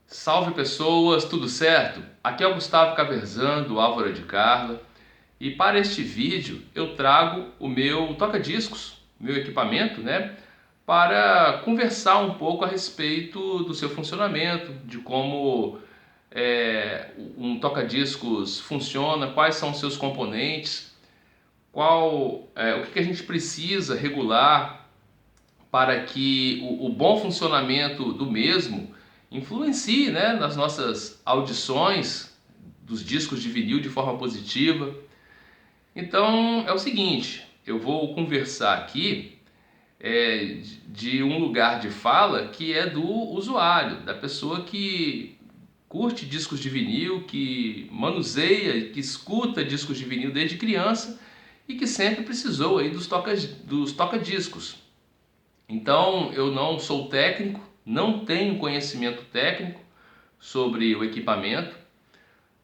Salve pessoas, tudo certo? Aqui é o Gustavo Caverzan do Álvaro de Carla e para este vídeo eu trago o meu toca-discos, meu equipamento, para conversar um pouco a respeito do seu funcionamento, de como um toca-discos funciona, quais são os seus componentes, o que a gente precisa regular para que o bom funcionamento do mesmo influencie, nas nossas audições dos discos de vinil de forma positiva. Então é o seguinte, eu vou conversar aqui de um lugar de fala que é do usuário, da pessoa que curte discos de vinil, que manuseia, que escuta discos de vinil desde criança e que sempre precisou aí dos toca-discos. Então eu não sou técnico, não tenho conhecimento técnico sobre o equipamento,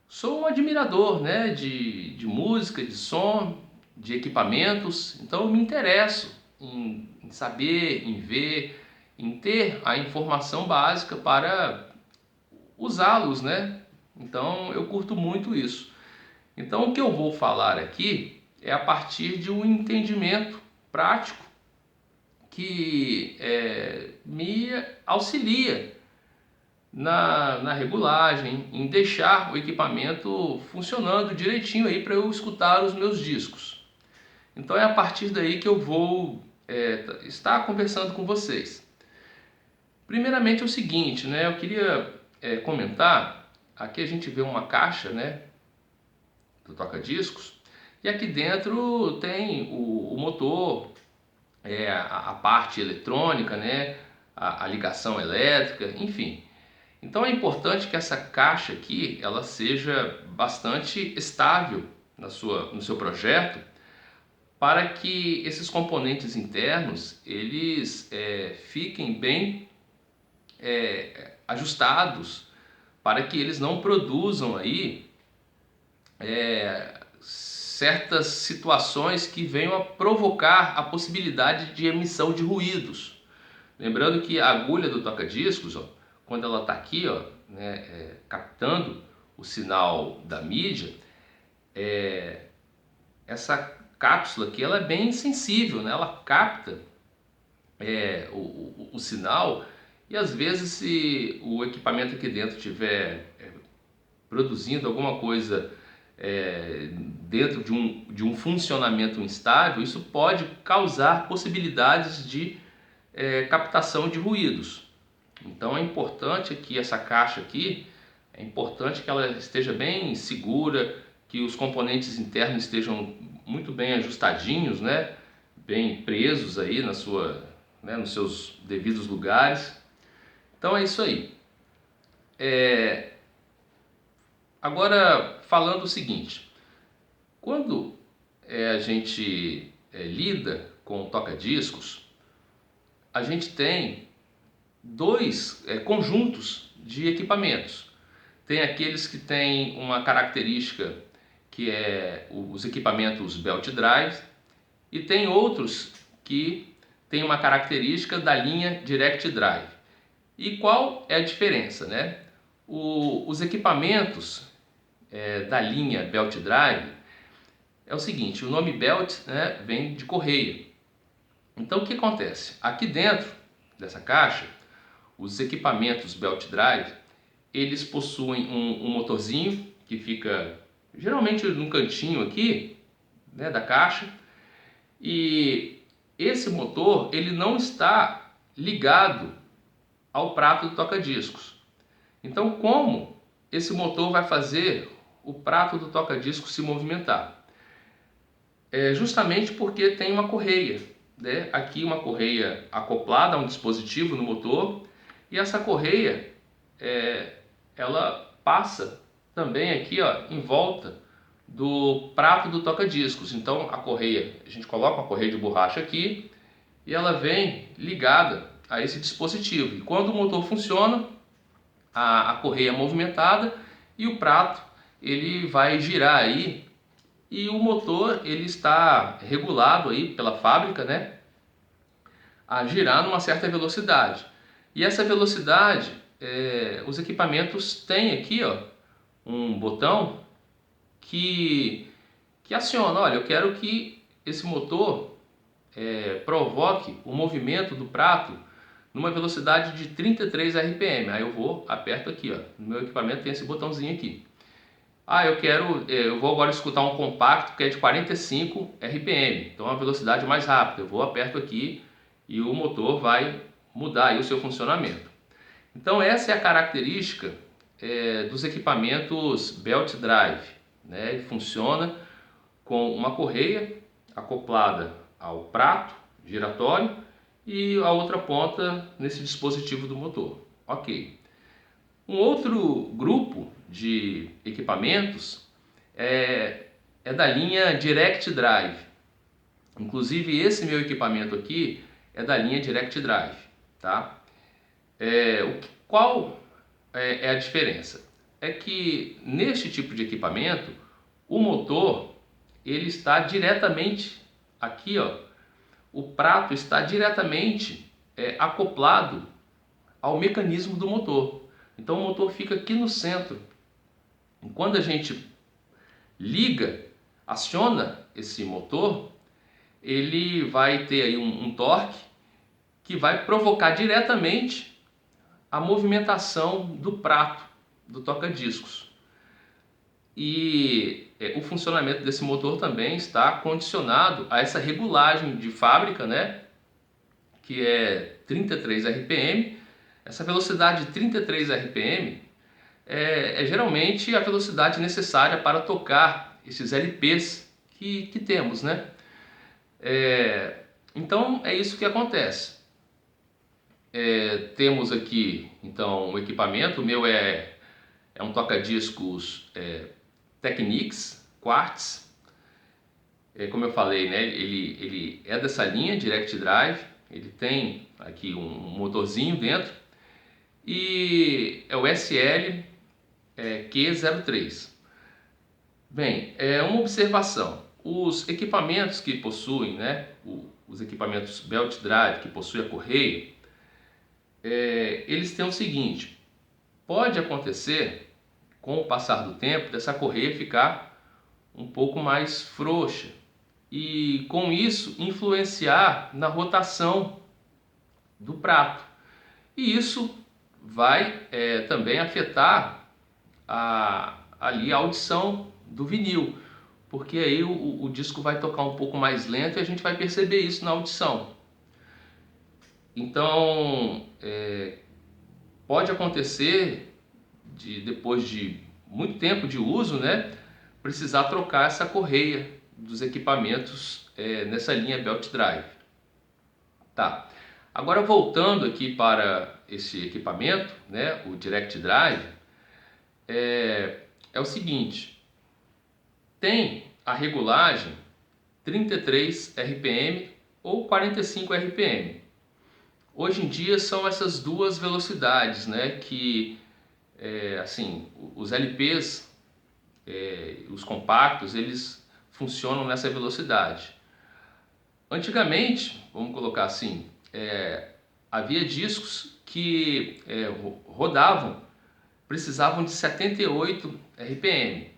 sou um admirador, de música, de som, de equipamentos, então eu me interesso em saber, em ver, em ter a informação básica para usá-los, Então eu curto muito isso. Então o que eu vou falar aqui é a partir de um entendimento prático que me auxilia na regulagem, em deixar o equipamento funcionando direitinho aí para eu escutar os meus discos. Então é a partir daí que eu vou estar conversando com vocês. Primeiramente é o seguinte, eu queria comentar, aqui a gente vê uma caixa, do toca-discos, e aqui dentro tem o motor, a parte eletrônica, a ligação elétrica, enfim. Então é importante que essa caixa aqui ela seja bastante estável no seu projeto, para que esses componentes internos eles fiquem bem ajustados, para que eles não produzam aí certas situações que venham a provocar a possibilidade de emissão de ruídos. Lembrando que a agulha do toca-discos, quando ela está aqui, captando o sinal da mídia, essa cápsula aqui ela é bem sensível, ela capta o sinal, e às vezes se o equipamento aqui dentro estiver produzindo alguma coisa dentro de um funcionamento instável, isso pode causar possibilidades de captação de ruídos. Então é importante que essa caixa aqui, é importante que ela esteja bem segura, que os componentes internos estejam muito bem ajustadinhos, bem presos aí nos seus devidos lugares. Então é isso aí. Agora falando o seguinte, quando a gente lida com toca-discos, a gente tem dois conjuntos de equipamentos. Tem aqueles que têm uma característica que é os equipamentos belt drive, e tem outros que têm uma característica da linha direct drive. E qual é a diferença, os equipamentos da linha belt drive é o seguinte, o nome belt vem de correia. Então o que acontece? Aqui dentro dessa caixa, os equipamentos belt drive, eles possuem um motorzinho que fica geralmente no cantinho aqui, da caixa, e esse motor ele não está ligado ao prato do toca-discos. Então como esse motor vai fazer o prato do toca-discos se movimentar? Justamente porque tem uma correia, aqui uma correia acoplada a um dispositivo no motor, e essa correia ela passa também aqui em volta do prato do toca-discos. Então a correia, a gente coloca uma correia de borracha aqui e ela vem ligada a esse dispositivo. E quando o motor funciona, a correia é movimentada e o prato ele vai girar aí, e o motor ele está regulado aí pela fábrica, a girar numa certa velocidade. E essa velocidade os equipamentos têm aqui, ó, um botão que aciona. Olha, eu quero que esse motor provoque o movimento do prato numa velocidade de 33 RPM. Aí eu vou, aperto aqui, ó, no meu equipamento tem esse botãozinho aqui. Eu vou agora escutar um compacto que é de 45 RPM, então é uma velocidade mais rápida. Eu vou, aperto aqui e o motor vai mudar aí o seu funcionamento. Então essa é a característica dos equipamentos belt drive, né? Ele funciona com uma correia acoplada ao prato giratório e a outra ponta nesse dispositivo do motor. Ok. Um outro grupo de equipamentos é da linha Direct Drive. Inclusive esse meu equipamento aqui é da linha Direct Drive, tá? Qual é a diferença? É que neste tipo de equipamento o motor ele está diretamente aqui, ó, o prato está diretamente acoplado ao mecanismo do motor. Então o motor fica aqui no centro. E quando a gente liga, aciona esse motor, ele vai ter aí um torque que vai provocar diretamente a movimentação do prato, do toca-discos. E o funcionamento desse motor também está condicionado a essa regulagem de fábrica, né, que é 33 RPM. Essa velocidade de 33 RPM é geralmente a velocidade necessária para tocar esses LPs que temos, né? Então é isso que acontece. Temos aqui então o equipamento, o meu é um toca-discos Technics Quartz. Como eu falei, né, ele é dessa linha Direct Drive, ele tem aqui um motorzinho dentro e é o SL Q03. Bem, uma observação: os equipamentos que possuem, né, os equipamentos Belt Drive que possuem a correia, eles têm o seguinte: pode acontecer com o passar do tempo dessa correia ficar um pouco mais frouxa e com isso influenciar na rotação do prato, e isso vai também afetar ali a audição do vinil, porque aí o disco vai tocar um pouco mais lento e a gente vai perceber isso na audição. Então pode acontecer depois de muito tempo de uso, né, precisar trocar essa correia dos equipamentos nessa linha Belt Drive. Tá. Agora voltando aqui para esse equipamento, né, o Direct Drive, é o seguinte: tem a regulagem 33 RPM ou 45 RPM. Hoje em dia são essas duas velocidades, né, que assim, os LPs, os compactos, eles funcionam nessa velocidade. Antigamente, vamos colocar assim, havia discos que precisavam de 78 RPM.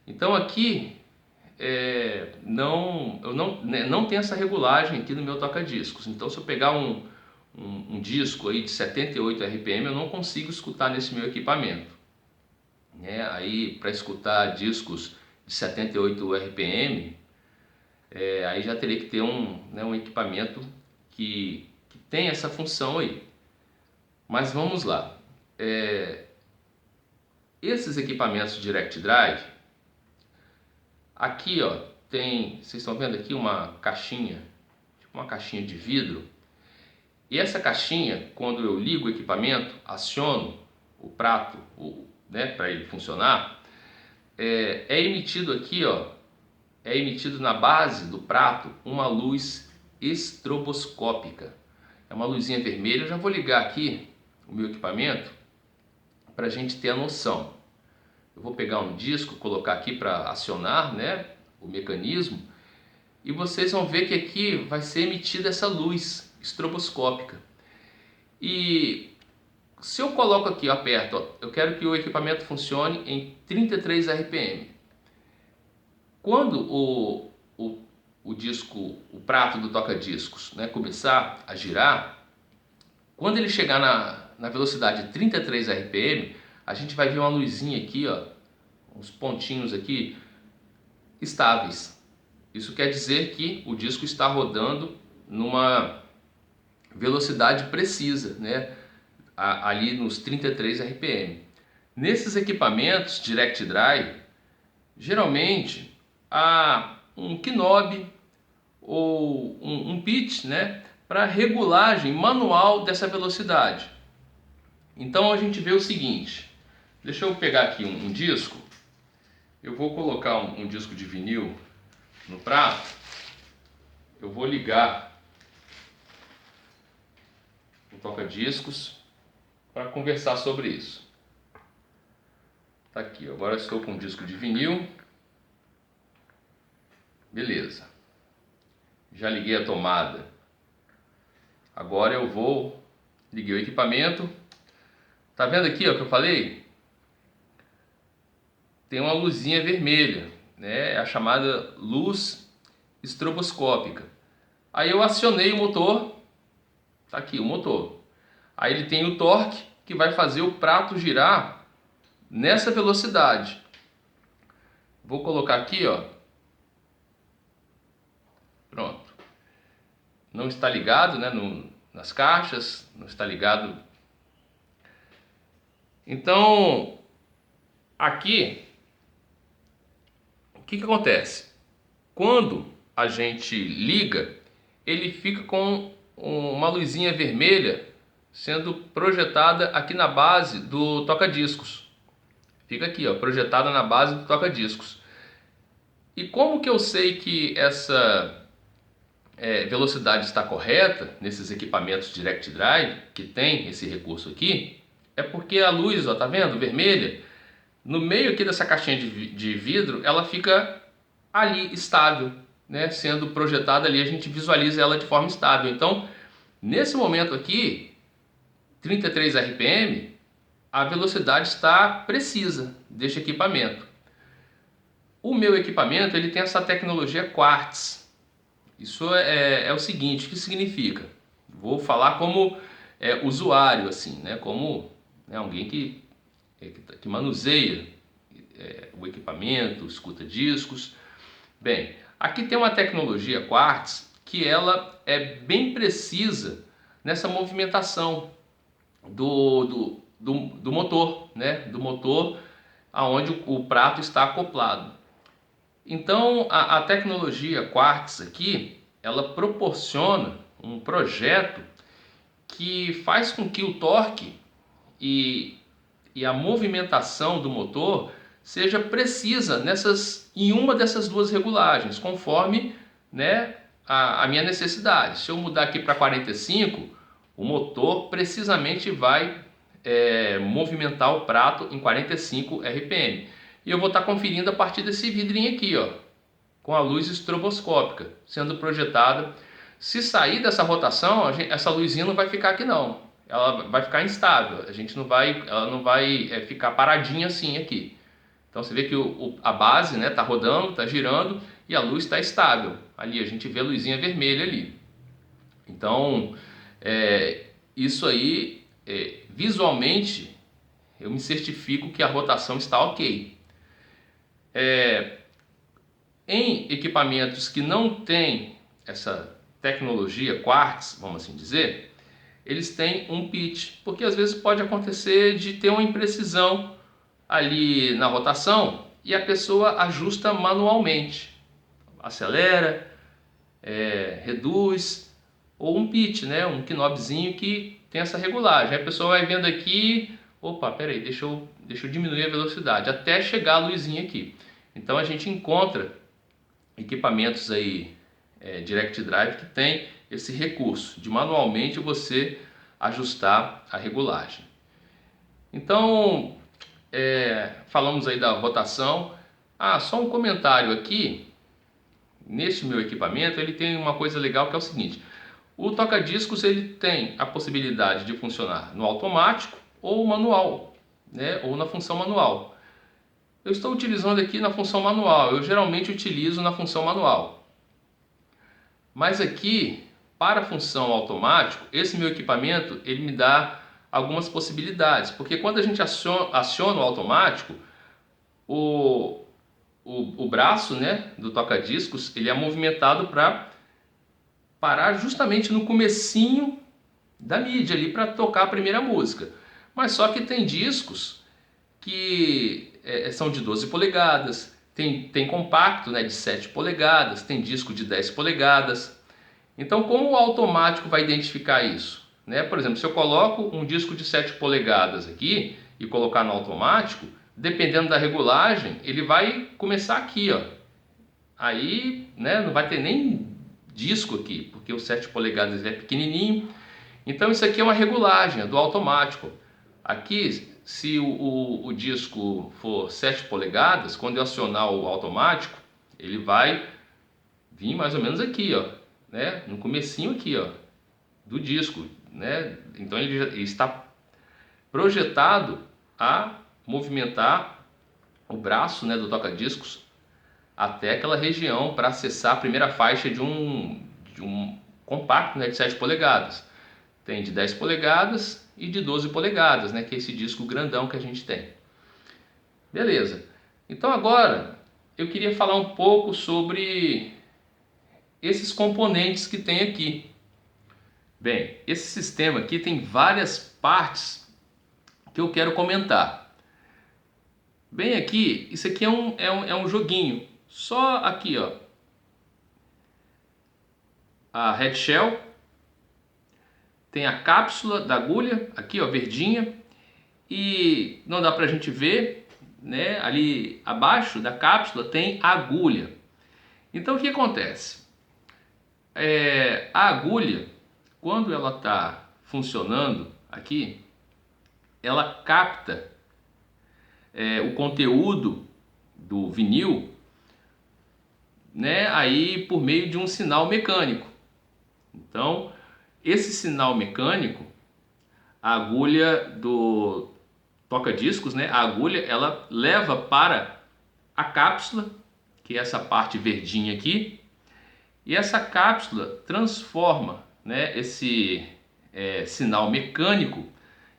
Então aqui eu não tenho essa regulagem aqui no meu toca-discos. Então se eu pegar um disco aí de 78 RPM, eu não consigo escutar nesse meu equipamento. Aí para escutar discos de 78 RPM, aí já teria que ter um equipamento que tem essa função aí. Mas vamos lá. Esses equipamentos Direct Drive, aqui ó, vocês estão vendo aqui uma caixinha, tipo uma caixinha de vidro. E essa caixinha, quando eu ligo o equipamento, aciono o prato, né, para ele funcionar, é emitido aqui, ó, é emitido na base do prato uma luz estroboscópica. É uma luzinha vermelha. Eu já vou ligar aqui o meu equipamento para a gente ter a noção. Eu vou pegar um disco, colocar aqui para acionar, né, o mecanismo, e vocês vão ver que aqui vai ser emitida essa luz estroboscópica. E Se eu coloco aqui, eu aperto, ó, eu quero que o equipamento funcione em 33 RPM. Quando o disco, o prato do toca-discos, né, começar a girar, quando ele chegar na velocidade de 33 RPM, a gente vai ver uma luzinha aqui, ó, uns pontinhos aqui estáveis. Isso quer dizer que o disco está rodando numa velocidade precisa, né, ali nos 33 RPM. Nesses equipamentos Direct Drive, geralmente há um knob ou um pitch, né, para regulagem manual dessa velocidade. Então a gente vê o seguinte, deixa eu pegar aqui um disco, eu vou colocar um disco de vinil no prato, eu vou ligar o toca-discos para conversar sobre isso. Tá aqui, agora eu estou com um disco de vinil, beleza, já liguei a tomada, agora eu liguei o equipamento, tá vendo aqui ó, que eu falei? Tem uma luzinha vermelha, né? É a chamada luz estroboscópica. Aí eu acionei o motor, tá aqui o motor. Aí ele tem o torque que vai fazer o prato girar nessa velocidade. Vou colocar aqui, ó. Pronto. Não está ligado, né, nas caixas, não está ligado. Então, aqui, o que acontece? Quando a gente liga, ele fica com uma luzinha vermelha sendo projetada aqui na base do toca-discos. Fica aqui, ó, projetada na base do toca-discos. E como que eu sei que essa velocidade está correta nesses equipamentos Direct Drive, que tem esse recurso aqui? É porque a luz, ó, tá vendo, vermelha, no meio aqui dessa caixinha de vidro, ela fica ali estável, né, sendo projetada ali, a gente visualiza ela de forma estável. Então, nesse momento aqui, 33 RPM, a velocidade está precisa deste equipamento. O meu equipamento ele tem essa tecnologia Quartz. Isso é o seguinte, o que significa? Vou falar como usuário, assim, né, como alguém que manuseia o equipamento, escuta discos. Bem, aqui tem uma tecnologia Quartz que ela é bem precisa nessa movimentação do motor, né? Do motor aonde o prato está acoplado. Então a tecnologia Quartz aqui, ela proporciona um projeto que faz com que o torque e a movimentação do motor seja precisa em uma dessas duas regulagens, conforme, né, a minha necessidade. Se eu mudar aqui para 45, o motor precisamente vai movimentar o prato em 45 RPM. E eu vou estar conferindo a partir desse vidrinho aqui, ó, com a luz estroboscópica sendo projetada. Se sair dessa rotação, essa luzinha não vai ficar aqui não. Ela vai ficar instável. Ela não vai ficar paradinha assim aqui. Então você vê que a base, né, tá rodando, tá girando e a luz está estável. Ali a gente vê a luzinha vermelha ali. Então isso aí visualmente eu me certifico que a rotação está ok. Em equipamentos que não têm essa tecnologia Quartz, vamos assim dizer, eles têm um pitch, porque às vezes pode acontecer de ter uma imprecisão ali na rotação e a pessoa ajusta manualmente, acelera, reduz, ou um pitch, né, um knobzinho que tem essa regulagem. Aí a pessoa vai vendo aqui, opa, peraí, deixa eu diminuir a velocidade, até chegar a luzinha aqui. Então a gente encontra equipamentos aí Direct Drive que tem esse recurso de manualmente você ajustar a regulagem. Então falamos aí da rotação. Só um comentário aqui. Neste meu equipamento ele tem uma coisa legal que é o seguinte: o toca-discos ele tem a possibilidade de funcionar no automático ou manual, né? Ou na função manual. Eu estou utilizando aqui na função manual, eu geralmente utilizo na função manual. Mas aqui, para a função automático, esse meu equipamento ele me dá algumas possibilidades, porque quando a gente aciona o automático, o braço, né, do toca-discos ele é movimentado para parar justamente no comecinho da mídia ali para tocar a primeira música. Mas só que tem discos que são de 12 polegadas, tem compacto, né, de 7 polegadas, tem disco de 10 polegadas. Então como o automático vai identificar isso? Né? Por exemplo, se eu coloco um disco de 7 polegadas aqui e colocar no automático, dependendo da regulagem, ele vai começar aqui, ó. Aí, né, não vai ter nem disco aqui, porque o 7 polegadas é pequenininho. Então isso aqui é uma regulagem do automático. Aqui, se o disco for 7 polegadas, quando eu acionar o automático, ele vai vir mais ou menos aqui, ó, né, no comecinho aqui, ó, do disco, né? Então ele está projetado a movimentar o braço, né, do toca-discos até aquela região para acessar a primeira faixa de um compacto, né, de 7 polegadas. Tem de 10 polegadas e de 12 polegadas, né, que é esse disco grandão que a gente tem. Beleza. Então agora eu queria falar um pouco sobre esses componentes que tem aqui. Bem, esse sistema aqui tem várias partes que eu quero comentar. Bem aqui, isso aqui é um joguinho. Só aqui, ó, a head shell, tem a cápsula da agulha, aqui, ó, verdinha, e não dá pra gente ver, né, ali abaixo da cápsula tem a agulha. Então o que acontece? A agulha, quando ela está funcionando aqui, ela capta o conteúdo do vinil, né, aí por meio de um sinal mecânico. Então, esse sinal mecânico, a agulha do toca-discos, né, a agulha ela leva para a cápsula, que é essa parte verdinha aqui, e essa cápsula transforma, né, esse sinal mecânico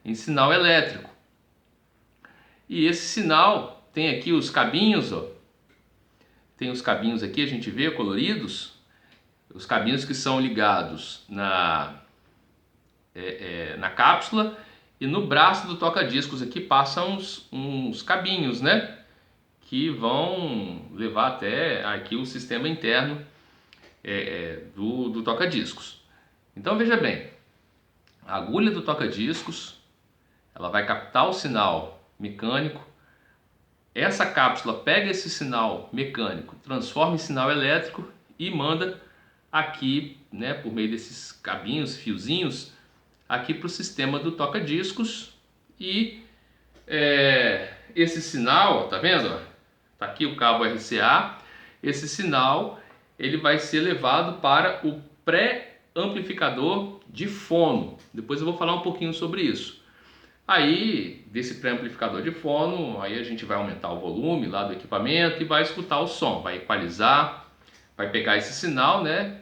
em sinal elétrico. E esse sinal tem aqui os cabinhos, ó. Tem os cabinhos aqui, a gente vê coloridos, os cabinhos que são ligados na cápsula, e no braço do toca-discos aqui passam uns cabinhos, né, que vão levar até aqui o sistema interno do toca-discos. Então veja bem, a agulha do toca-discos ela vai captar o sinal mecânico. Essa cápsula pega esse sinal mecânico, transforma em sinal elétrico e manda aqui, né, por meio desses cabinhos, fiozinhos, aqui para o sistema do toca-discos. E esse sinal, tá vendo? Tá aqui o cabo RCA. Esse sinal ele vai ser levado para o pré-amplificador de fono. Depois eu vou falar um pouquinho sobre isso. Aí, desse pré-amplificador de fono, aí a gente vai aumentar o volume lá do equipamento e vai escutar o som, vai equalizar, vai pegar esse sinal, né?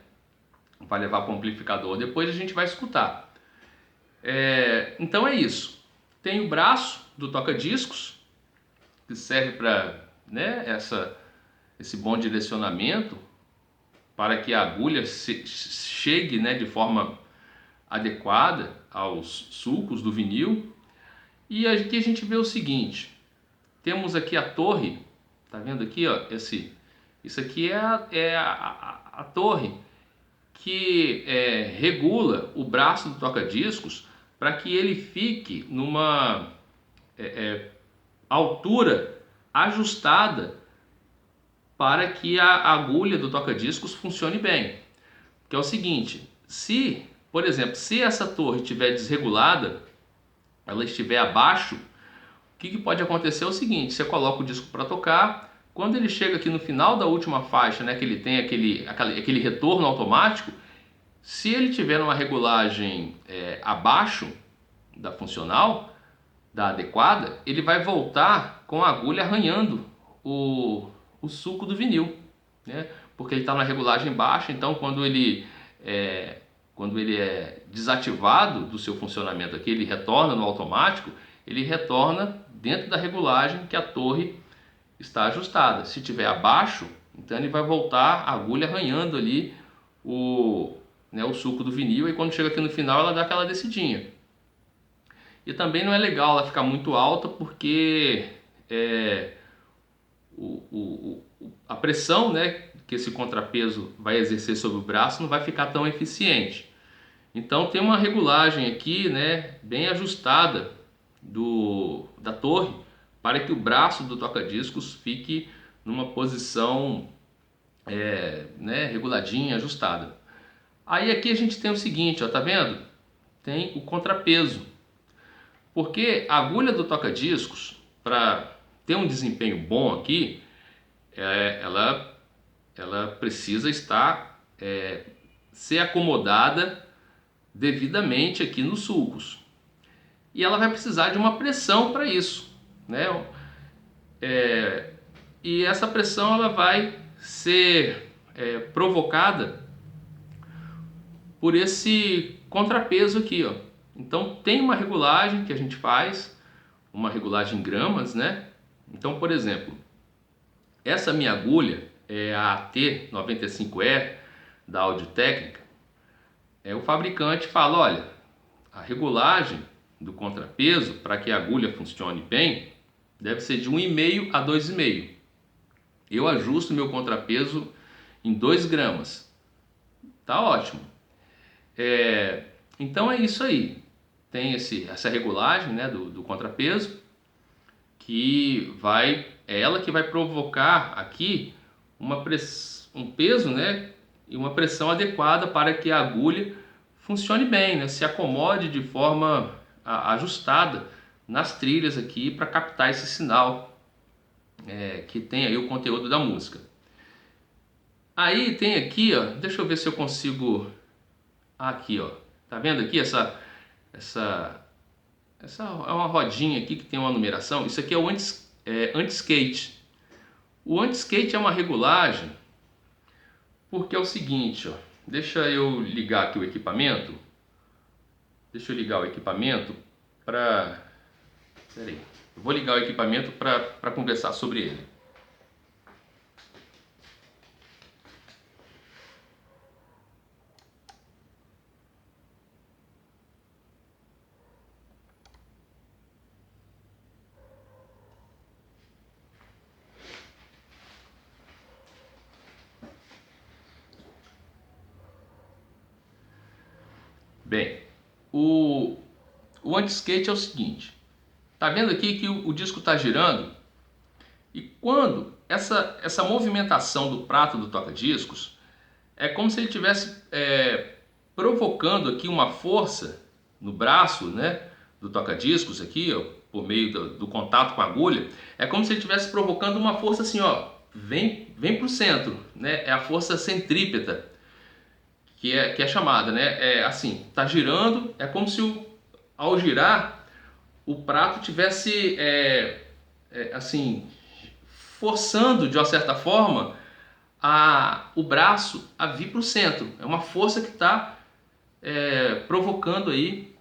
Vai levar para o amplificador, depois a gente vai escutar. Então é isso. Tem o braço do toca-discos, que serve para, né, esse bom direcionamento, para que a agulha chegue, né, de forma adequada aos sulcos do vinil. E aqui a gente vê o seguinte, temos aqui a torre, tá vendo aqui, ó, isso aqui é a torre que regula o braço do toca-discos para que ele fique numa altura ajustada para que a agulha do toca-discos funcione bem. Que é o seguinte, por exemplo, se essa torre estiver desregulada, ela estiver abaixo, o que pode acontecer é o seguinte, você coloca o disco para tocar, quando ele chega aqui no final da última faixa, né, que ele tem aquele retorno automático, se ele tiver uma regulagem abaixo da funcional, da adequada, ele vai voltar com a agulha arranhando o sulco do vinil, né? Porque ele está na regulagem baixa, então quando ele é desativado do seu funcionamento aqui, ele retorna no automático, ele retorna dentro da regulagem que a torre está ajustada. Se tiver abaixo, então ele vai voltar a agulha arranhando ali o sulco do vinil, e quando chega aqui no final ela dá aquela descidinha. E também não é legal ela ficar muito alta, porque a pressão, né, que esse contrapeso vai exercer sobre o braço não vai ficar tão eficiente. Então tem uma regulagem aqui, né, bem ajustada da torre, para que o braço do toca-discos fique numa posição né, reguladinha, ajustada. Aí aqui a gente tem o seguinte, ó, tá vendo? Tem o contrapeso. Porque a agulha do toca-discos, para ter um desempenho bom aqui, ela precisa ser acomodada devidamente aqui nos sulcos. E ela vai precisar de uma pressão para isso, né? E essa pressão ela vai ser provocada por esse contrapeso aqui, ó. Então tem uma regulagem que a gente faz, uma regulagem em gramas, né? Então, por exemplo, essa minha agulha é a AT95E da Audio-Técnica. O fabricante fala, olha, a regulagem do contrapeso para que a agulha funcione bem deve ser de 1,5 a 2,5. Eu ajusto meu contrapeso em 2 gramas. Tá ótimo. Então é isso aí. Tem essa regulagem, né, do contrapeso, que é ela que vai provocar aqui um peso, né, e uma pressão adequada para que a agulha funcione bem, né, se acomode de forma ajustada nas trilhas aqui para captar esse sinal que tem aí o conteúdo da música. Aí tem aqui, ó, deixa eu ver se eu consigo. Aqui, ó, tá vendo aqui essa é uma rodinha aqui que tem uma numeração. Isso aqui é o anti-skate. O anti-skate é uma regulagem porque é o seguinte, ó, deixa eu ligar aqui o equipamento. Deixa eu ligar o equipamento para... Peraí, eu vou ligar o equipamento para conversar sobre ele. Bem, o anti-skate é o seguinte, tá vendo aqui que o disco está girando, e quando essa movimentação do prato do toca-discos é como se ele estivesse provocando aqui uma força no braço, né, do toca-discos aqui, ó, por meio do contato com a agulha, é como se ele estivesse provocando uma força assim, ó, vem para o centro, né, é a força centrípeta, que é chamada, né? Assim, tá girando, é como se ao girar o prato tivesse assim, forçando de uma certa forma o braço a vir para o centro. É uma força que está provocando aí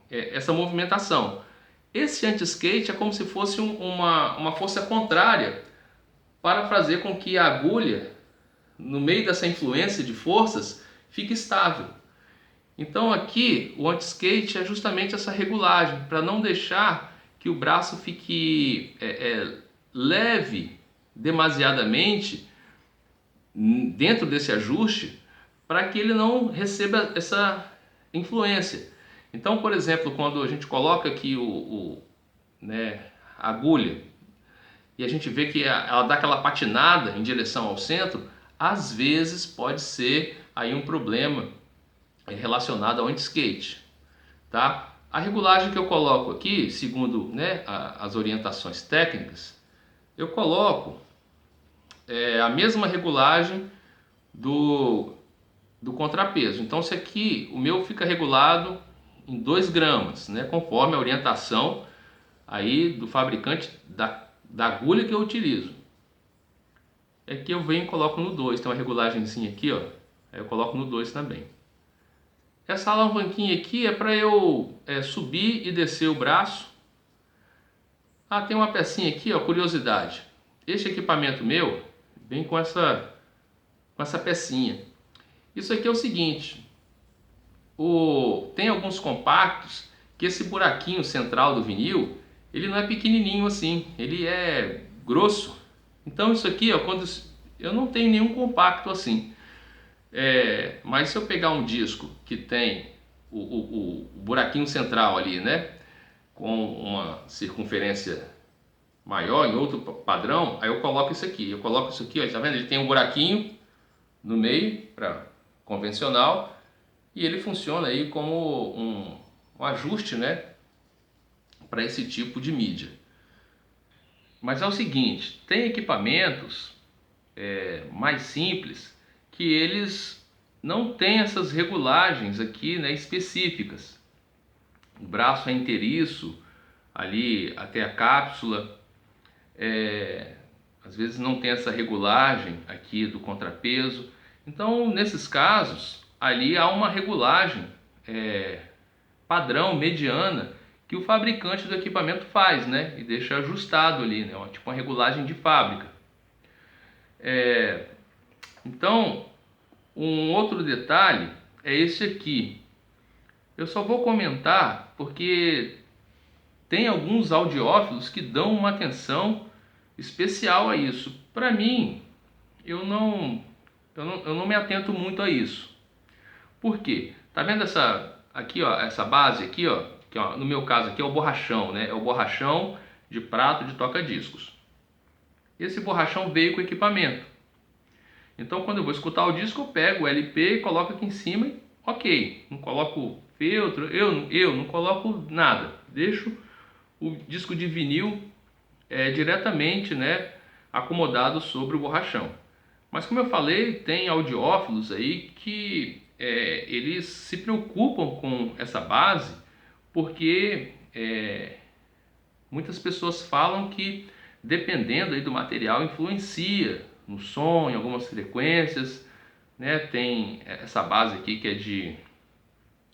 essa movimentação. Esse anti-skate é como se fosse uma força contrária para fazer com que a agulha, no meio dessa influência de forças, fique estável. Então aqui o anti-skate é justamente essa regulagem, para não deixar que o braço fique leve demasiadamente dentro desse ajuste, para que ele não receba essa influência. Então, por exemplo, quando a gente coloca aqui a agulha e a gente vê que ela dá aquela patinada em direção ao centro, às vezes pode ser aí um problema relacionado ao anti-skate, tá? A regulagem que eu coloco aqui, segundo, né, as orientações técnicas, eu coloco a mesma regulagem do contrapeso. Então, se aqui o meu fica regulado em 2 gramas, né, conforme a orientação aí do fabricante da agulha que eu utilizo. Aqui eu venho e coloco no 2, tem uma regulagemzinha aqui, ó. Aí eu coloco no 2 também. Essa alavanquinha aqui é para eu subir e descer o braço. Ah, tem uma pecinha aqui, ó, curiosidade. Este equipamento meu vem com essa pecinha. Isso aqui é o seguinte, tem alguns compactos que esse buraquinho central do vinil, ele não é pequenininho assim, ele é grosso. Então isso aqui, ó, quando eu não tenho nenhum compacto assim, mas se eu pegar um disco que tem o buraquinho central ali, né, com uma circunferência maior, em outro padrão, aí eu coloco isso aqui. Eu coloco isso aqui, ó, tá vendo? Ele tem um buraquinho no meio, para convencional, e ele funciona aí como um ajuste, né, para esse tipo de mídia. Mas é o seguinte, tem equipamentos mais simples que eles não têm essas regulagens aqui, né, específicas. O braço é inteiriço, ali até a cápsula, às vezes não tem essa regulagem aqui do contrapeso. Então, nesses casos, ali há uma regulagem padrão, mediana, que o fabricante do equipamento faz, né? E deixa ajustado ali, né? Tipo uma regulagem de fábrica. Então, um outro detalhe é esse aqui. Eu só vou comentar porque tem alguns audiófilos que dão uma atenção especial a isso. Para mim, eu não me atento muito a isso. Por quê? Tá vendo essa base aqui, ó, que ó, no meu caso aqui é o borrachão, né? É o borrachão de prato de toca-discos. Esse borrachão veio com o equipamento. Então, quando eu vou escutar o disco, eu pego o LP e coloco aqui em cima e ok. Não coloco feltro, eu não coloco nada. Deixo o disco de vinil diretamente, né, acomodado sobre o borrachão. Mas como eu falei, tem audiófilos aí que eles se preocupam com essa base porque muitas pessoas falam que dependendo aí do material influencia no som, em algumas frequências, né? Tem essa base aqui que é de,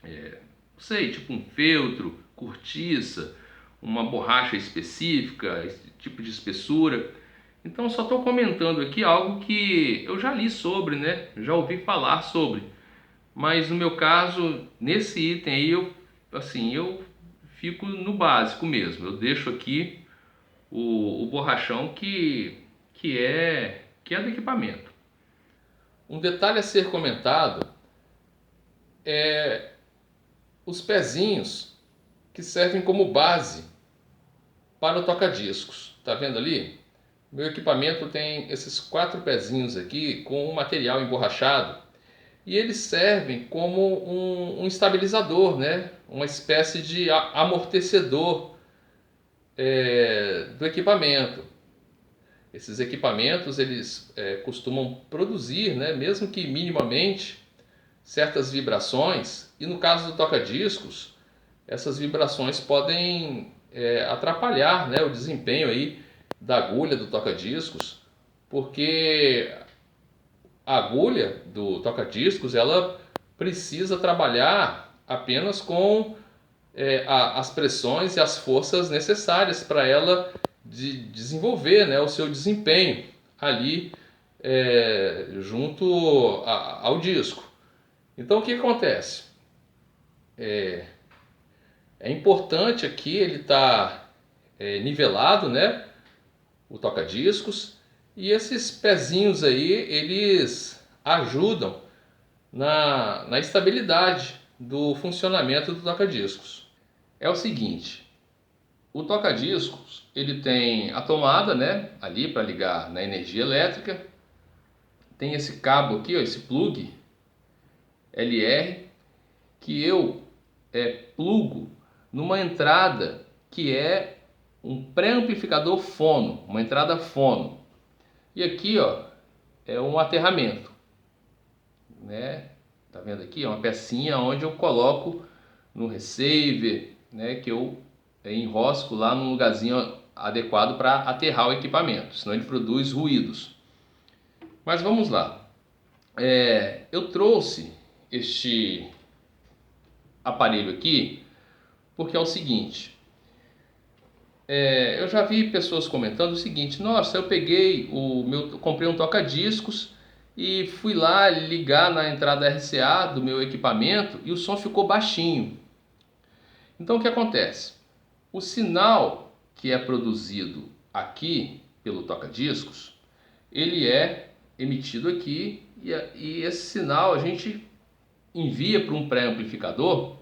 não sei, tipo um feltro, cortiça, uma borracha específica, esse tipo de espessura. Então só estou comentando aqui algo que eu já li sobre, né? Já ouvi falar sobre. Mas no meu caso, nesse item aí, eu fico no básico mesmo. Eu deixo aqui o borrachão que é do equipamento. Um detalhe a ser comentado é os pezinhos que servem como base para o toca-discos. Tá vendo ali? Meu equipamento tem esses 4 pezinhos aqui com um material emborrachado e eles servem como um estabilizador, né? Uma espécie de amortecedor do equipamento. Esses equipamentos eles costumam produzir, né, mesmo que minimamente, certas vibrações, e no caso do toca-discos, essas vibrações podem atrapalhar, né, o desempenho aí da agulha do toca-discos, porque a agulha do toca-discos ela precisa trabalhar apenas com as pressões e as forças necessárias para ela desenvolver, né, o seu desempenho ali junto ao disco. Então o que acontece? É importante aqui ele estar nivelado, né, o toca-discos, e esses pezinhos aí eles ajudam na estabilidade do funcionamento do toca-discos. É o seguinte, o toca-discos ele tem a tomada, né, ali para ligar na energia elétrica, tem esse cabo aqui, ó, esse plug LR que eu plugo numa entrada que é um pré-amplificador fono, uma entrada fono. E aqui, ó, é um aterramento, né? Tá vendo aqui? É uma pecinha onde eu coloco no receiver, né, que eu enrosco lá num lugarzinho adequado para aterrar o equipamento, senão ele produz ruídos. Mas vamos lá. Eu trouxe este aparelho aqui porque é o seguinte. Eu já vi pessoas comentando o seguinte: nossa, eu comprei um toca-discos e fui lá ligar na entrada RCA do meu equipamento e o som ficou baixinho. Então o que acontece? O sinal que é produzido aqui pelo toca-discos, ele é emitido aqui e esse sinal a gente envia para um pré-amplificador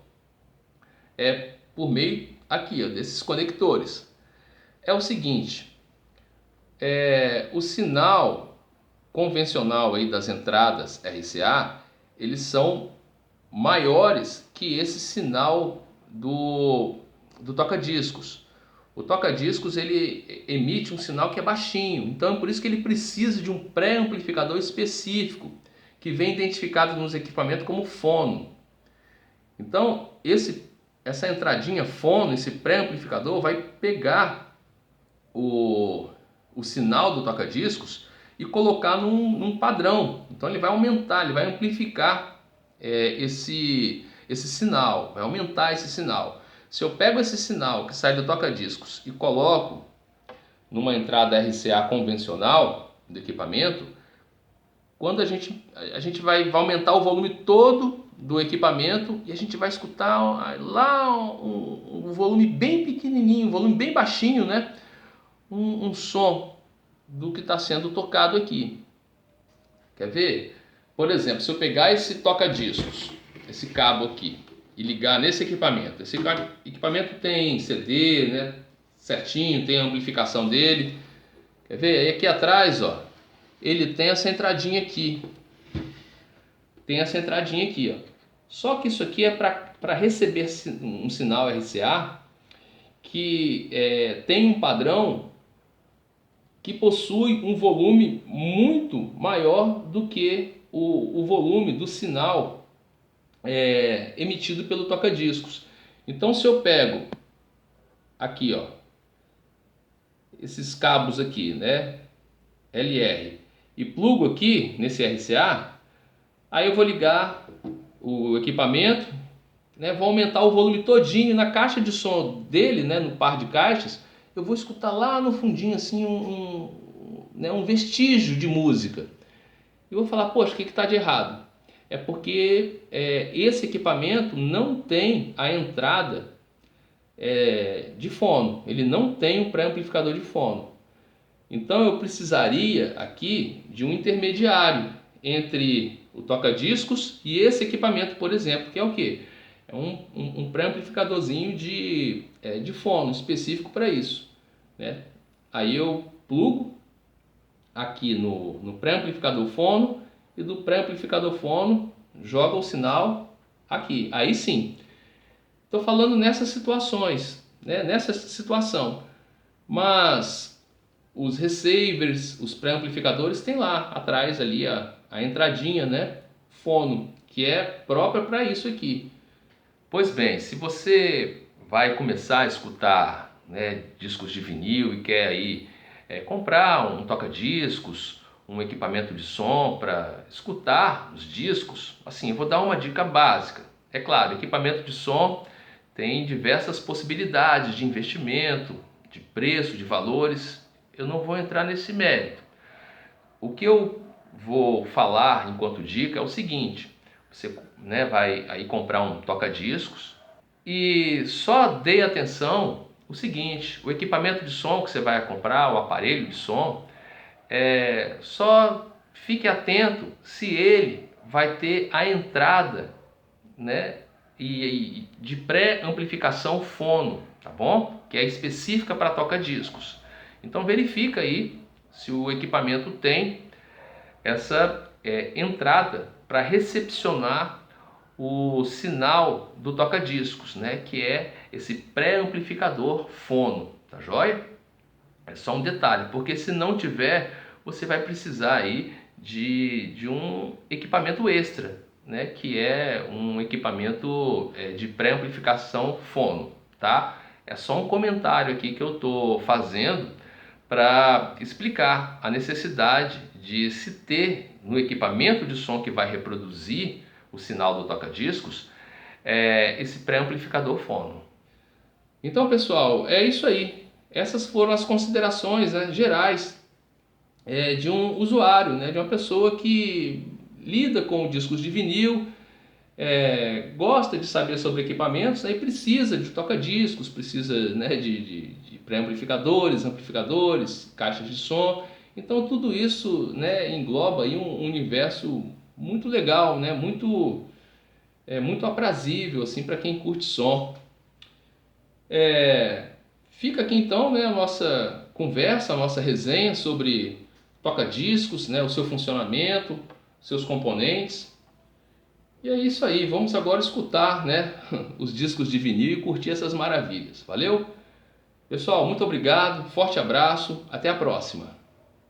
por meio aqui, ó, desses conectores. É o seguinte, o sinal convencional aí das entradas RCA, eles são maiores que esse sinal do toca-discos. O toca-discos ele emite um sinal que é baixinho, então é por isso que ele precisa de um pré-amplificador específico que vem identificado nos equipamentos como fono. Então essa entradinha fono, esse pré-amplificador vai pegar o sinal do toca-discos e colocar num padrão. Então ele vai aumentar, ele vai amplificar esse sinal, vai aumentar esse sinal. Se eu pego esse sinal que sai do toca-discos e coloco numa entrada RCA convencional do equipamento, quando a gente vai aumentar o volume todo do equipamento e a gente vai escutar lá um volume bem pequenininho, um volume bem baixinho, né? Um som do que está sendo tocado aqui. Quer ver? Por exemplo, se eu pegar esse toca-discos, esse cabo aqui, e ligar nesse equipamento. Esse equipamento tem CD, né? Certinho, tem a amplificação dele. Quer ver? Aí aqui atrás, ó, ele tem essa entradinha aqui. Tem essa entradinha aqui, ó. Só que isso aqui é para receber um sinal RCA que tem um padrão que possui um volume muito maior do que o volume do sinal emitido pelo toca-discos. Então, se eu pego aqui, ó, esses cabos aqui, né, LR, e plugo aqui nesse RCA, aí eu vou ligar o equipamento, né, vou aumentar o volume todinho na caixa de som dele, né, no par de caixas. Eu vou escutar lá no fundinho assim um vestígio de música. E vou falar, poxa, o que está de errado? É porque esse equipamento não tem a entrada de fono. Ele não tem um pré-amplificador de fono. Então eu precisaria aqui de um intermediário entre o toca-discos e esse equipamento, por exemplo, que é o quê? É um pré-amplificadorzinho de fono específico para isso, né? Aí eu plugo aqui no pré-amplificador fono e do pré-amplificador fono joga o sinal aqui. Aí sim, estou falando nessas situações, né? Nessa situação, mas os receivers, os pré-amplificadores tem lá atrás ali a entradinha, né? Fono, que é própria para isso aqui. Pois bem, se você vai começar a escutar, né, discos de vinil e quer aí comprar um toca-discos, um equipamento de som para escutar os discos, assim, eu vou dar uma dica básica. É claro, equipamento de som tem diversas possibilidades de investimento, de preço, de valores. Eu não vou entrar nesse mérito. O que eu vou falar enquanto dica é o seguinte: você, né, vai aí comprar um toca-discos e só dê atenção o seguinte: o equipamento de som que você vai comprar, o aparelho de som, só fique atento se ele vai ter a entrada, né, e de pré-amplificação fono, tá bom? Que é específica para toca-discos. Então verifica aí se o equipamento tem essa entrada para recepcionar o sinal do toca-discos, né? Que é esse pré-amplificador fono, tá joia? É só um detalhe, porque se não tiver, você vai precisar aí de um equipamento extra, né? Que é um equipamento de pré-amplificação fono, tá? É só um comentário aqui que eu estou fazendo para explicar a necessidade de se ter no equipamento de som que vai reproduzir o sinal do toca-discos esse pré-amplificador fono. Então, pessoal, é isso aí. Essas foram as considerações, né, gerais de um usuário, né, de uma pessoa que lida com discos de vinil, gosta de saber sobre equipamentos, aí precisa de toca-discos, precisa, né, de pré-amplificadores, amplificadores, caixas de som. Então tudo isso, né, engloba aí um universo muito legal, né, muito aprazível assim para quem curte som. Fica aqui então, né, a nossa conversa, a nossa resenha sobre toca-discos, né, o seu funcionamento, seus componentes. E é isso aí, vamos agora escutar, né, os discos de vinil e curtir essas maravilhas. Valeu? Pessoal, muito obrigado, forte abraço, até a próxima.